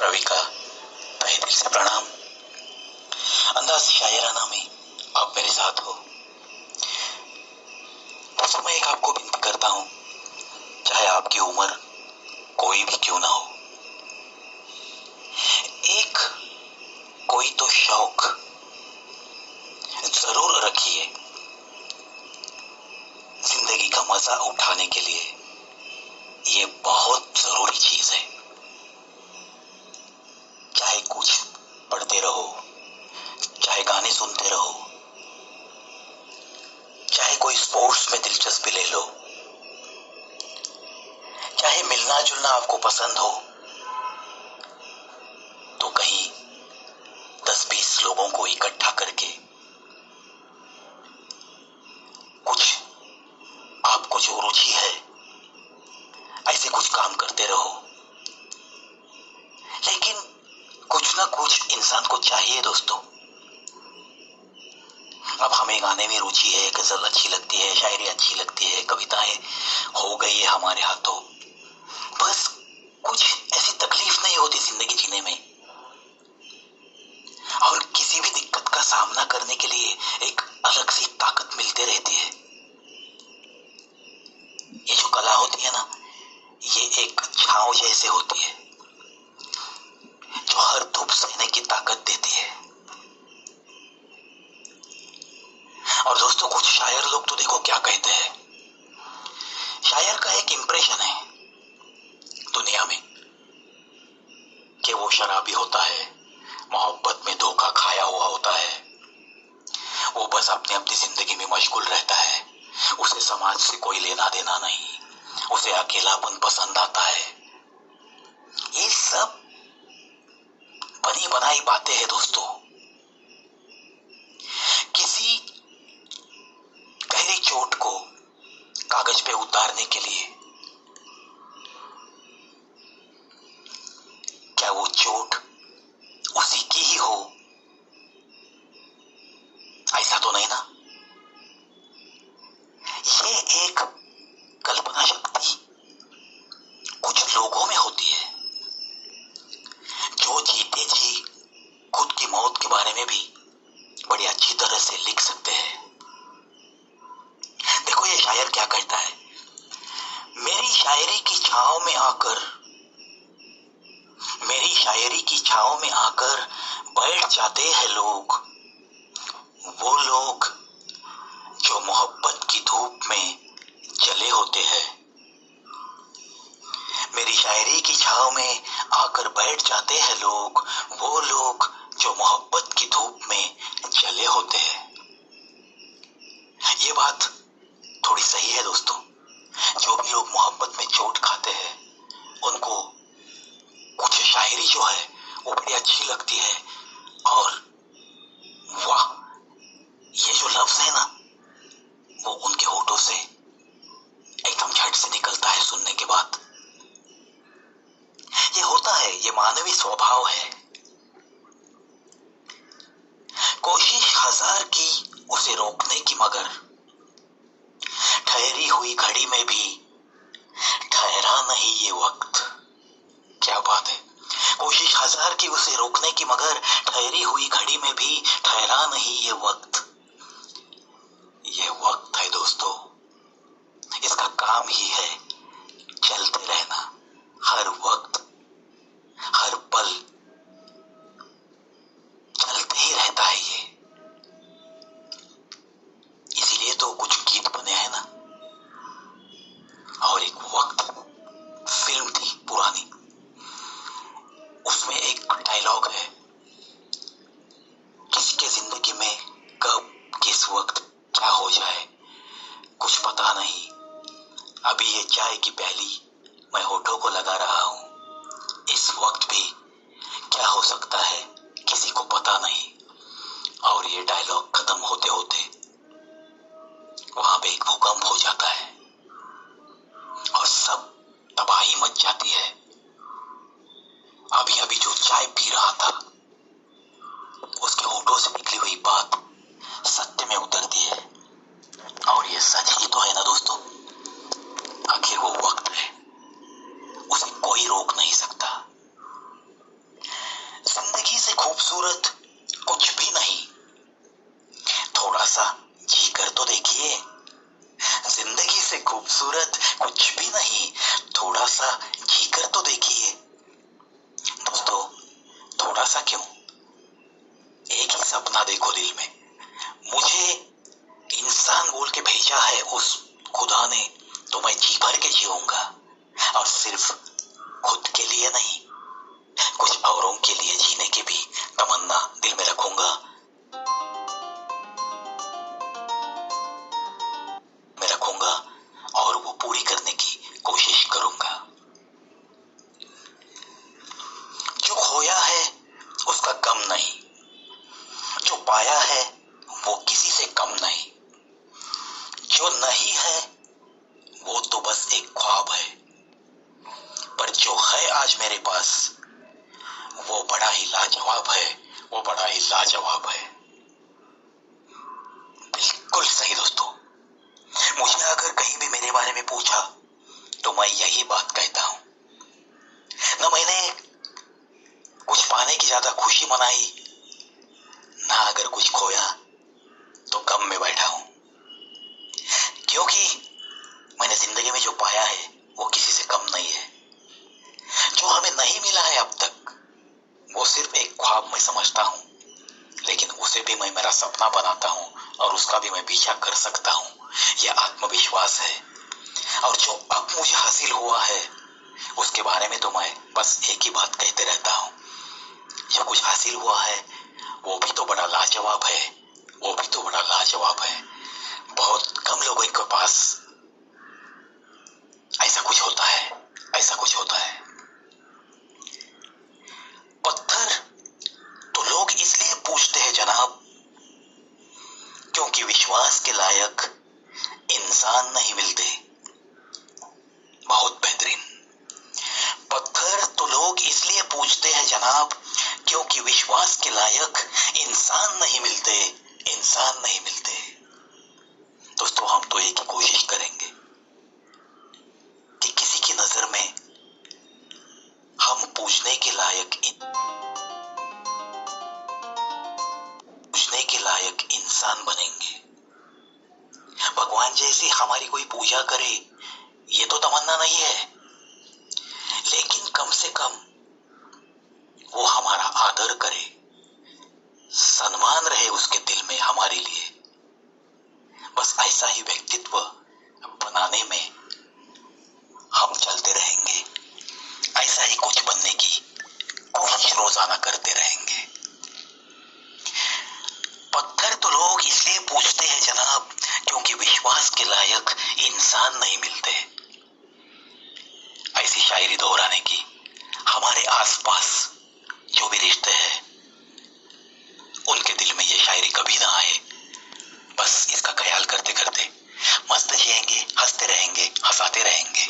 रवि का तहे दिल से प्रणाम। अंदाज शायराना में आप मेरे साथ हो। दोस्तों, मैं एक आपको विनती करता हूँ, चाहे आपकी उम्र कोई भी क्यों ना हो, एक कोई तो शौक जरूर रखिए। जिंदगी का मजा उठाने के लिए ये बहुत जरूरी चीज है। चाहे कुछ पढ़ते रहो, चाहे गाने सुनते रहो, चाहे कोई स्पोर्ट्स में दिलचस्पी ले लो, चाहे मिलना जुलना आपको पसंद हो, तो कहीं 10-20 लोगों को इकट्ठा करके कुछ आपको जो रुचि है ऐसे कुछ काम करते रहो। लेकिन कुछ ना कुछ इंसान को चाहिए दोस्तों। अब हमें गाने में रुचि है, गजल अच्छी लगती है, शायरी अच्छी लगती है, कविताएं हो गई है हमारे हाथों, बस कुछ ऐसी तकलीफ नहीं होती जिंदगी जीने में। और किसी भी दिक्कत का सामना करने के लिए एक अलग सी ताकत मिलती रहती है। ये जो कला होती है ना, ये एक छांव जैसे होती है जो हर धूप सहने की ताकत देती है। और दोस्तों, कुछ शायर लोग तो देखो क्या कहते हैं। शायर का एक इंप्रेशन है दुनिया में कि वो शराबी होता है, मोहब्बत में धोखा खाया हुआ होता है, वो बस अपनी अपनी जिंदगी में मशगूल रहता है, उसे समाज से कोई लेना देना नहीं, उसे अकेलापन पसंद आता है। ये सब बनी बनाई बातें हैं दोस्तों। किसी गहरी चोट को कागज पे उतारने के लिए क्या वो चोट उसी की ही हो, ऐसा तो नहीं ना। ये एक कल्पना शक्ति कुछ लोगों में होती है जो जीते जी खुद की मौत के बारे में भी बड़ी अच्छी तरह से लिख सकते हैं। देखो ये शायर क्या कहता है, मेरी शायरी की छांव में आकर, मेरी शायरी की छांव में आकर बैठ जाते हैं लोग, वो लोग जो मोहब्बत की धूप में जले होते हैं। मेरी शायरी की छांव में आकर बैठ जाते हैं लोग, वो लोग जो मोहब्बत की धूप में जले होते हैं। ये बात थोड़ी सही है दोस्तों। जो भी लोग मोहब्बत में चोट खाते हैं उनको कुछ शायरी जो है वो बड़ी अच्छी लगती है, और वाह, ये जो लफ्ज है ना वो उनके होठों से एकदम झट से निकलता है सुनने के बाद। ये होता है, ये मानवीय स्वभाव है। कोशिश हजार की उसे रोकने की, मगर ठहरी हुई घड़ी में भी ठहरा नहीं ये वक्त। क्या बात है। कोशिश हजार की उसे रोकने की, मगर ठहरी हुई घड़ी में भी ठहरा नहीं ये वक्त। ये वक्त है दोस्तों, इसका काम ही है चलते रहना। हर वक्त हर पल चलते ही रहता है ये। इसीलिए तो कुछ गीत बने हैं ना। और एक वक्त फिल्म थी पुरानी, उसमें एक डायलॉग है, किसके जिंदगी में कब किस वक्त क्या हो जाए कुछ पता नहीं। अभी ये चाय की प्याली मैं होठों को लगा रहा हूं, इस वक्त भी क्या हो सकता है किसी को पता नहीं। और ये डायलॉग खत्म होते होते वहां पे एक भूकंप हो जाता है और सब तबाही मच जाती है। अभी अभी जो चाय पी रहा था उसके होठों से निकली हुई बात सत्य में उतरती है। और ये सच ही तो है ना दोस्तों। आखिर वो वक्त है, उसे कोई रोक नहीं सकता। कर तो देखिए, जिंदगी से खूबसूरत कुछ भी नहीं, थोड़ा सा जी कर तो देखिए। दोस्तों, थोड़ा सा क्यों, एक ही सपना देखो दिल में। मुझे इंसान बोल के भेजा है उस खुदा ने, तो मैं जी भर के जीऊंगा, और सिर्फ खुद के लिए नहीं, कुछ औरों के लिए जीने की भी तमन्ना दिल में रखूंगा, और वो पूरी करने की कोशिश करूंगा। जो खोया है उसका गम नहीं, जो पाया है वो किसी से कम नहीं, जो नहीं है वो तो बस एक ख्वाब है, पर जो है आज मेरे पास वो बड़ा ही लाजवाब है, वो बड़ा ही लाजवाब है। बिल्कुल सही दोस्तों, मुझे अगर कहीं भी मेरे बारे में पूछा तो मैं यही बात कहता हूं। न मैंने कुछ पाने की ज्यादा खुशी मनाई, ना अगर कुछ खोया तो गम में बैठा हूं, क्योंकि मैंने जिंदगी में जो पाया है वो किसी से कम नहीं है। जो हमें नहीं मिला है अब तक वो सिर्फ एक ख्वाब मैं समझता हूं, लेकिन उसे भी मैं मेरा सपना बनाता हूं, और उसका भी मैं पीछा कर सकता हूं। यह आत्मविश्वास है। और जो अब मुझे हासिल हुआ है उसके बारे में तो मैं बस एक ही बात कहते रहता हूं, जो कुछ हासिल हुआ है वो भी तो बड़ा लाजवाब है, वो भी तो बड़ा लाजवाब है। बहुत कम लोगों के पास ऐसा कुछ होता है, ऐसा कुछ होता है। पत्थर तो लोग इसलिए पूछते हैं जनाब, क्योंकि विश्वास के लायक इंसान नहीं मिलते। बहुत बेहतरीन। पत्थर तो लोग इसलिए पूछते हैं जनाब, क्योंकि विश्वास के लायक इंसान नहीं मिलते, इंसान नहीं मिलते। दोस्तों, हम तो एक ही कोशिश करेंगे कि किसी की नजर में हम पूछने के लायक इंसान बनेंगे। भगवान जैसी हमारी कोई पूजा करे ये तो तमन्ना नहीं है, लेकिन कम से कम वो हमारा आदर करे, सम्मान रहे उसके दिल में हमारे लिए। बस ऐसा ही व्यक्तित्व बनाने में हम चलते रहेंगे, ऐसा ही कुछ बनने की कोशिश रोजाना करते रहेंगे। पत्थर तो लोग इसलिए पूछते हैं जनाब, क्योंकि विश्वास के लायक इंसान नहीं मिलते। ऐसी शायरी दोहराने की हमारे आसपास जो भी रिश्ते हैं उनके दिल में ये शायरी कभी ना आए। बस इसका ख्याल करते करते मस्त जिएंगे, हंसते रहेंगे, हंसाते रहेंगे।